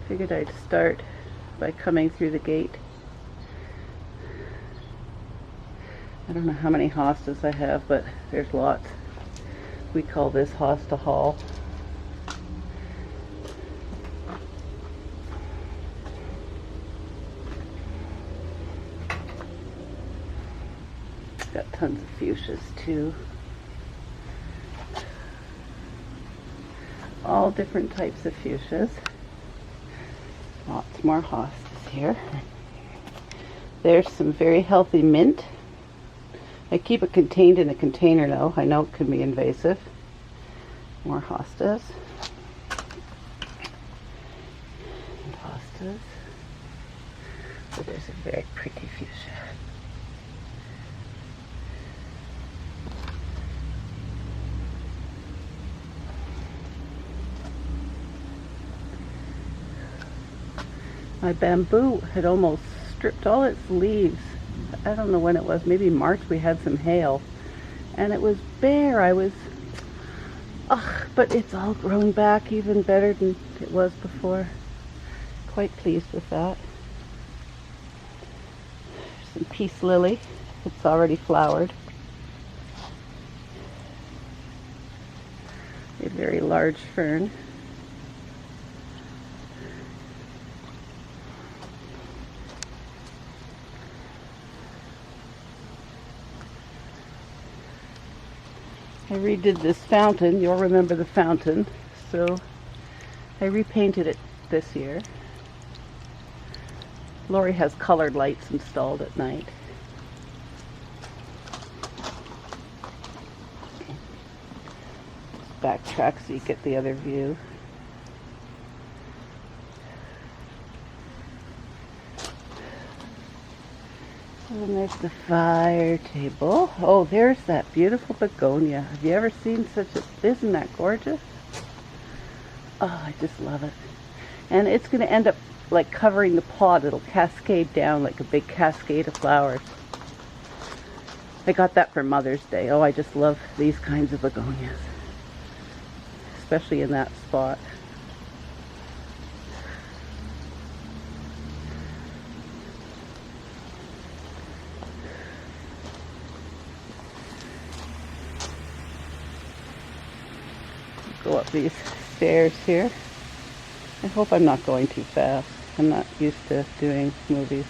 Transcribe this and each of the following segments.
Figured I'd start by coming through the gate. I don't know how many hostas I have, but there's lots. We call this hosta hall. Got tons of fuchsias too. All different types of fuchsias. Lots more hostas here. There's some very healthy mint. I keep it contained in a container though. I know it can be invasive. More hostas. And hostas. So there's a very pretty fuchsia. My bamboo had almost stripped all its leaves. I don't know when it was, maybe March. We had some hail and it was bare. But it's all grown back even better than it was before. Quite pleased with that. Some peace lily. It's already flowered. A very large fern. I redid this fountain. You'll remember the fountain. So I repainted it this year. Lori has colored lights installed at night. Just backtrack so you get the other view. And there's the fire table. Oh, there's that beautiful begonia. Have you ever seen such a... Isn't that gorgeous? Oh, I just love it. And it's going to end up like covering the pot. It'll cascade down like a big cascade of flowers. I got that for Mother's Day. Oh, I just love these kinds of begonias. Especially in that spot. Go up these stairs here. I hope I'm not going too fast. I'm not used to doing movies.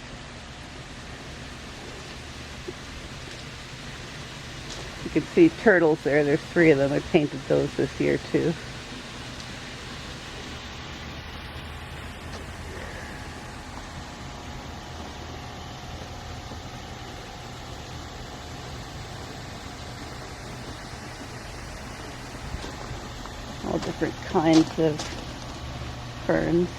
You can see turtles there. There's 3 of them. I painted those this year too. All different kinds of ferns.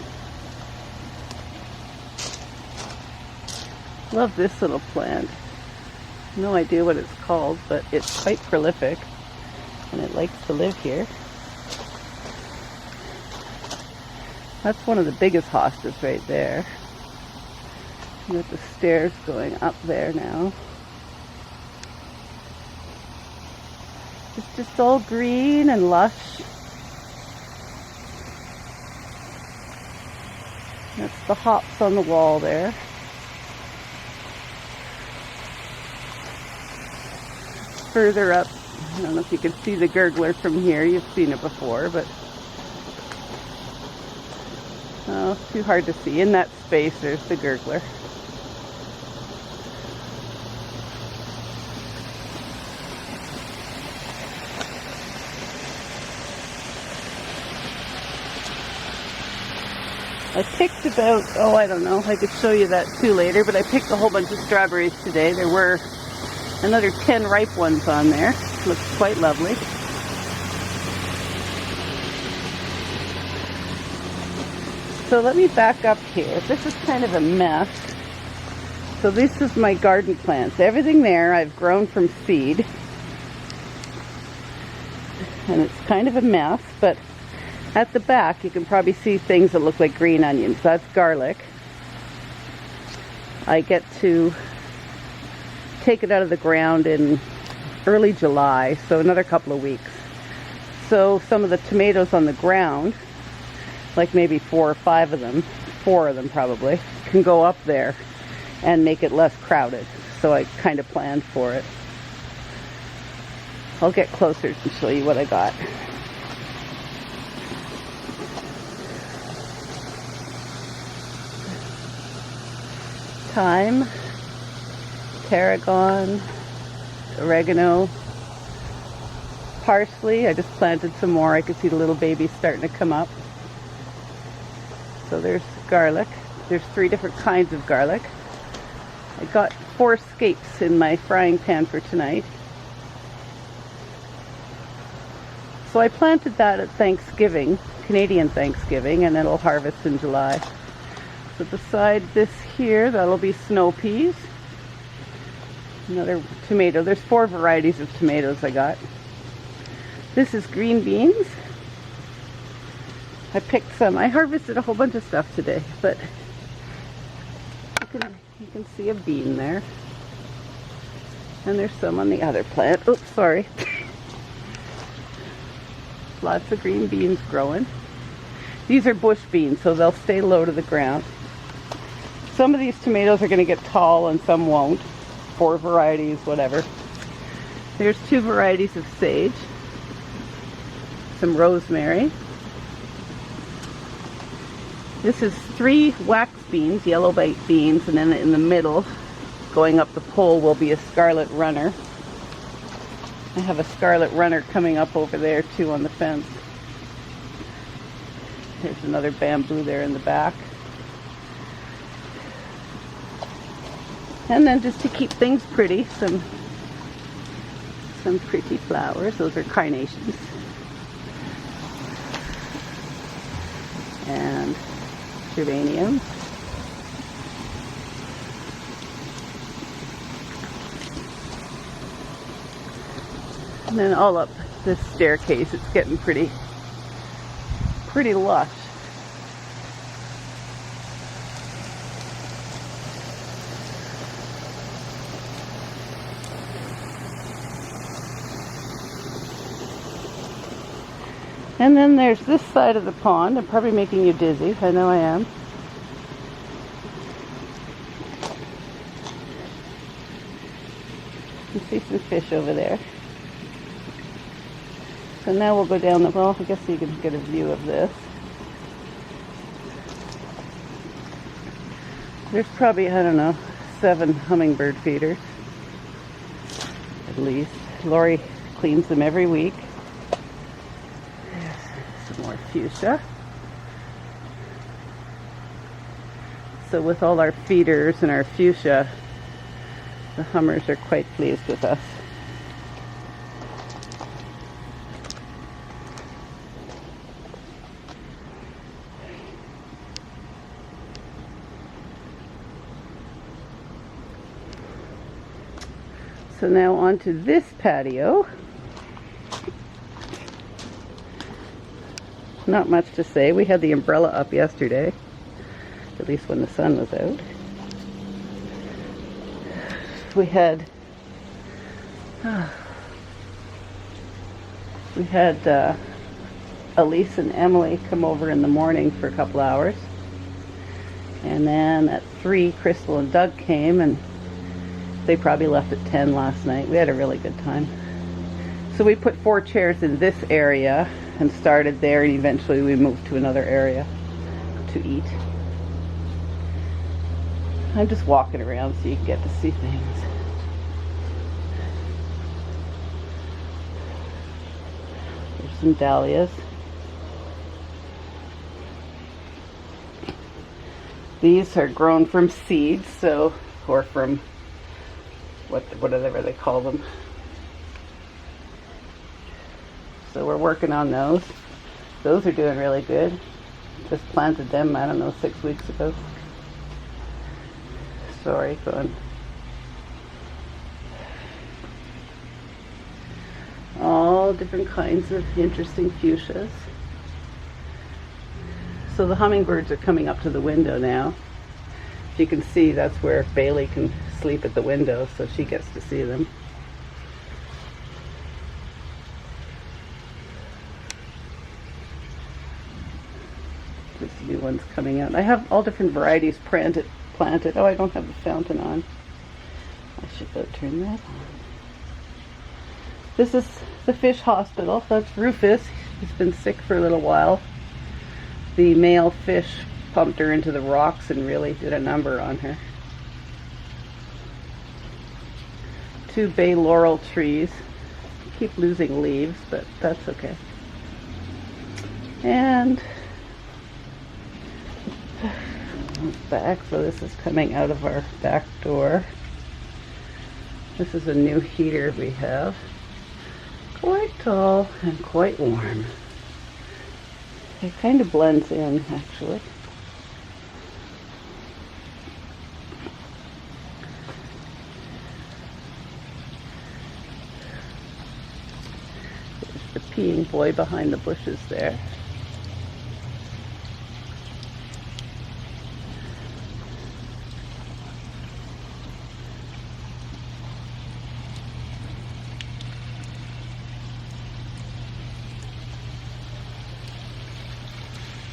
Love this little plant. No idea what it's called, but it's quite prolific and it likes to live here. That's one of the biggest hostas right there. You got the stairs going up there now. It's just all green and lush. That's the hops on the wall there. Further up, I don't know if you can see the gurgler from here. You've seen it before, but oh, it's too hard to see. In that space, there's the gurgler. I picked about, oh, I don't know, I could show you that too later, but I picked a whole bunch of strawberries today. There were another 10 ripe ones on there. Looks quite lovely. So let me back up here. This is kind of a mess. So this is my garden plants. Everything there I've grown from seed. And it's kind of a mess, but at the back you can probably see things that look like green onions. That's garlic. I get to take it out of the ground in early July, so another couple of weeks. So some of the tomatoes on the ground, like maybe 4 or 5 of them, 4 of them probably, can go up there and make it less crowded. So I kind of planned for it. I'll get closer and show you what I got. Thyme, tarragon, oregano, parsley. I just planted some more. I could see the little babies starting to come up. So there's garlic. There's 3 different kinds of garlic. I got 4 scapes in my frying pan for tonight. So I planted that at Thanksgiving, Canadian Thanksgiving, and it'll harvest in July. So beside this here, that'll be snow peas. Another tomato. There's 4 varieties of tomatoes I got. This is green beans. I picked some. I harvested a whole bunch of stuff today, but you can see a bean there. And there's some on the other plant. Oops, sorry. Lots of green beans growing. These are bush beans, so they'll stay low to the ground. Some of these tomatoes are going to get tall and some won't. 4 varieties, whatever. There's 2 varieties of sage. Some rosemary. This is 3 wax beans, yellow baked beans, and then in the middle, going up the pole, will be a scarlet runner. I have a scarlet runner coming up over there too on the fence. There's another bamboo there in the back. And then just to keep things pretty, some pretty flowers. Those are carnations. And geraniums. And then all up this staircase, it's getting pretty lush. And then there's this side of the pond. I'm probably making you dizzy. I know I am. You see some fish over there. So now we'll go down the, well, I guess you can get a view of this. There's probably, I don't know, 7 hummingbird feeders, at least. Lori cleans them every week. There's some more fuchsia. So with all our feeders and our fuchsia, the hummers are quite pleased with us. So now onto this patio. Not much to say. We had the umbrella up yesterday, at least when the sun was out. We had Elise and Emily come over in the morning for a couple hours, and then at 3 Crystal and Doug came, and they probably left at 10 last night. We had a really good time. So we put 4 chairs in this area and started there, and eventually we moved to another area to eat. I'm just walking around so you can get to see things. There's some dahlias. These are grown from seeds, so, or from whatever they call them. So we're working on those. Those are doing really good. Just planted them, I don't know, 6 weeks ago. Sorry, going. All different kinds of interesting fuchsias. So the hummingbirds are coming up to the window now. If you can see, that's where Bailey can sleep at the window, so she gets to see them. There's new ones coming out. I have all different varieties planted. Oh, I don't have the fountain on. I should go turn that on. This is the fish hospital. That's Rufus. He's been sick for a little while. The male fish pumped her into the rocks and really did a number on her. 2 bay laurel trees. Keep losing leaves, but that's okay. And back, so this is coming out of our back door. This is a new heater we have. Quite tall and quite warm. It kind of blends in, actually. There's the peeing boy behind the bushes there.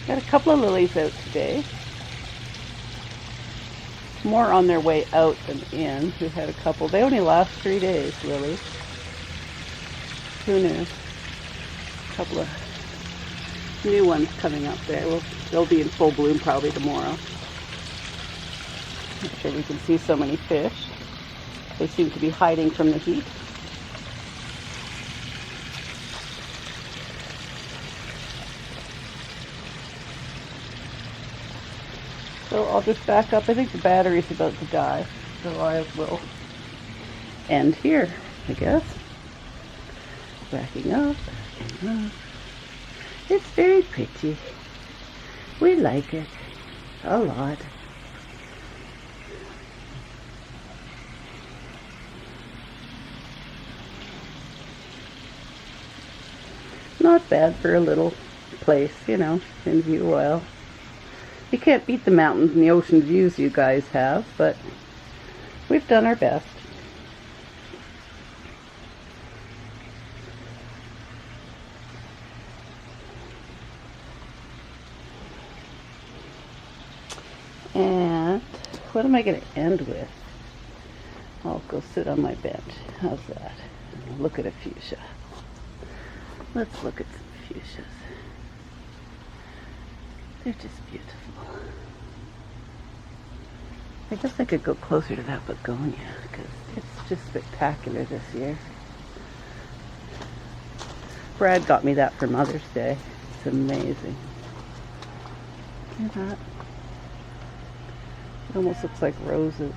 Got a couple of lilies out today. More on their way out than in. We had a couple. They only last 3 days, lilies. Who knew? A couple of new ones coming up there. They'll be in full bloom probably tomorrow. Not sure we can see so many fish. They seem to be hiding from the heat. So I'll just back up. I think the battery's about to die, so I will end here, I guess. Backing up, backing up. It's very pretty. We like it a lot. Not bad for a little place, you know, in view well. You can't beat the mountains and the ocean views you guys have, but we've done our best. And what am I going to end with? I'll go sit on my bench. How's that? Look at a fuchsia. Let's look at some fuchsias. They're just beautiful. I guess I could go closer to that begonia because it's just spectacular this year. Brad got me that for Mother's Day. It's amazing. Look at that. It almost looks like roses.